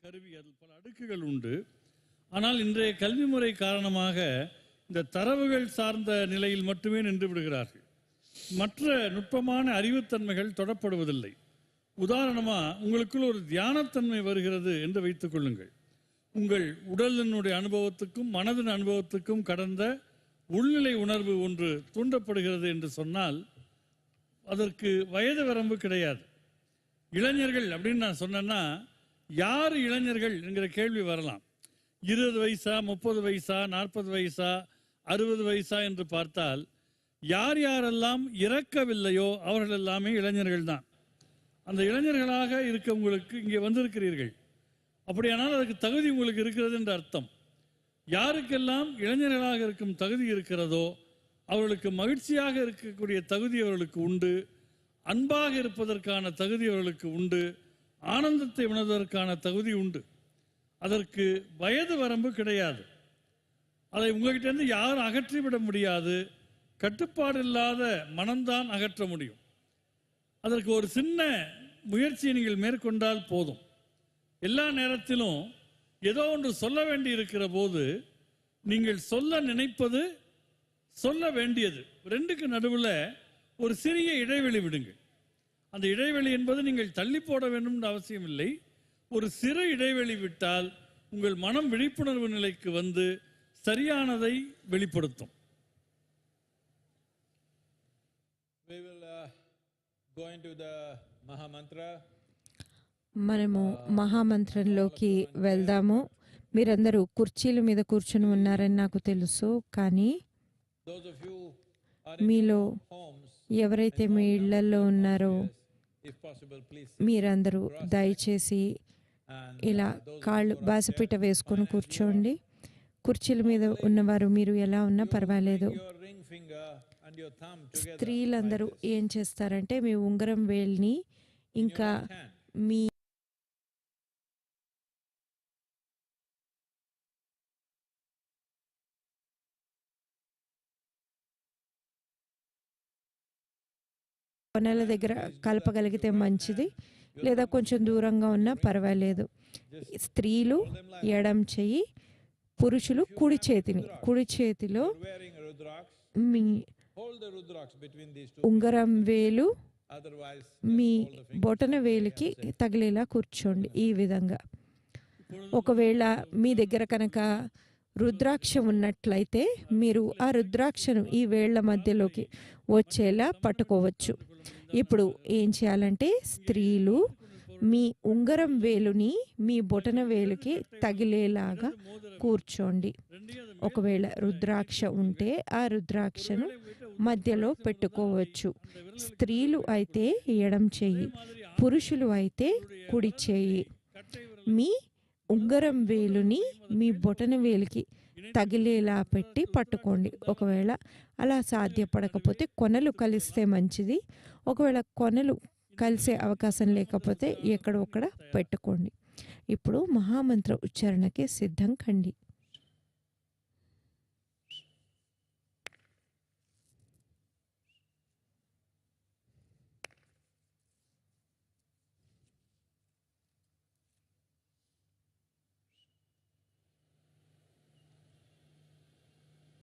கருவி, அதில் பல அடுக்குகள் உண்டு. ஆனால் இன்றைய கல்வி முறை காரணமாக இந்த தரவுகள் சார்ந்த நிலையில் மட்டுமே நின்று விடுகிறார்கள். மற்ற நுட்பமான அறிவுத்தன்மைகள் தொடப்படுவதில்லை. உதாரணமாக, உங்களுக்குள் ஒரு தியானத்தன்மை வருகிறது என்று வைத்துக் கொள்ளுங்கள். உங்கள் உடலினுடைய அனுபவத்துக்கும் மனதின் அனுபவத்துக்கும் கடந்த உள்நிலை உணர்வு ஒன்று தூண்டப்படுகிறது என்று சொன்னால் அதற்கு வயது வரம்பு கிடையாது. இளைஞர்கள் அப்படின்னு நான் சொன்னேன்னா, யார் இளைஞர்கள் என்கிற கேள்வி வரலாம். 20 வயசா, 30 வயசா, 40 வயசா, 60 வயசா என்று பார்த்தால் யார் யாரெல்லாம் இறக்கவில்லையோ அவர்கள் எல்லாமே இளைஞர்கள் தான். அந்த இளைஞர்களாக இருக்க உங்களுக்கு இங்கே வந்திருக்கிறீர்கள். அப்படியானால் அதுக்கு தகுதி உங்களுக்கு இருக்கிறது என்று அர்த்தம். யாருக்கெல்லாம் இளைஞர்களாக இருக்கும் தகுதி இருக்கிறதோ அவர்களுக்கு மகிழ்ச்சியாக இருக்கக்கூடிய தகுதி அவர்களுக்கு உண்டு, அன்பாக இருப்பதற்கான தகுதி அவர்களுக்கு உண்டு, ஆனந்தத்தை உணர்வதற்கான தகுதி உண்டு. அதற்கு வயது வரம்பு கிடையாது. அதை உங்கள்கிட்ட யாரும் அகற்றிவிட முடியாது. கட்டுப்பாடு இல்லாத மனம்தான் அகற்ற முடியும். அதற்கு ஒரு சின்ன முயற்சியை நீங்கள் மேற்கொண்டால் போதும். எல்லா நேரத்திலும் ஏதோ ஒன்று சொல்ல வேண்டி இருக்கிற போது நீங்கள் சொல்ல நினைப்பது, சொல்ல வேண்டியது ரெண்டுக்கு நடுவில் ஒரு சிறிய இடைவெளி விடுங்கள். அந்த இடைவெளி என்பது நீங்கள் தள்ளி போட வேண்டும் என்ற அவசியம் இல்லை. ஒரு சிறு இடைவெளி விட்டால் உங்கள் மனம் விழிப்புணர்வு நிலைக்கு வந்து சரியானதை வெளிப்படுத்தும். We will go into the Mahamantra. మనము మహామంత్రంలోకి వెళ్దాము. మీరందరూ కుర్చీల మీద కూర్చుని ఉన్నారని నాకు తెలుసు, కానీ Those of you are in మీలో your homes, ఎవరైతే మీ ఇళ్లలో ఉన్నారో if possible, please మీరందరూ దయచేసి and ఇలా కాళ్ళు బాసపీట వేసుకొని కూర్చోండి. కుర్చీల మీద ఉన్నవారు మీరు ఎలా ఉన్నా పర్వాలేదు. your ring finger and your thumb together. స్త్రీలందరూ ఏం చేస్తారంటే మీ ఉంగరం వేలిని ఇంకా మీ కొనల దగ్గర కలపగలిగితే మంచిది, లేదా కొంచెం దూరంగా ఉన్నా పర్వాలేదు. స్త్రీలు ఎడం చెయ్యి, పురుషులు కుడి చేతిలో Wearing Rudraksh, me hold the Rudraksh between these two. ఉంగరం వేలు Otherwise, మీ బొటన వేలికి తగిలేలా కూర్చోండి. ఈ విధంగా ఒకవేళ మీ దగ్గర కనుక రుద్రాక్ష ఉన్నట్లయితే మీరు ఆ రుద్రాక్షను ఈ వేళ్ల మధ్యలోకి వచ్చేలా పట్టుకోవచ్చు. ఇప్పుడు ఏం చేయాలంటే స్త్రీలు మీ ఉంగరం వేలుని మీ బొటన వేలుకి తగిలేలాగా కూర్చోండి. ఒకవేళ రుద్రాక్ష ఉంటే ఆ రుద్రాక్షను మధ్యలో పెట్టుకోవచ్చు. స్త్రీలు అయితే ఎడం చెయ్యి, పురుషులు అయితే కుడి చెయ్యి. మీ ఉంగరం వేలుని మీ బొటన వేలికి తగిలేలా పెట్టి పట్టుకోండి. ఒకవేళ అలా సాధ్యపడకపోతే కొనలు కలిస్తే మంచిది. ఒకవేళ కొనలు కలిసే అవకాశం లేకపోతే ఎక్కడొక్కడ పెట్టుకోండి. ఇప్పుడు మహామంత్ర ఉచ్చారణకి సిద్ధం కండి.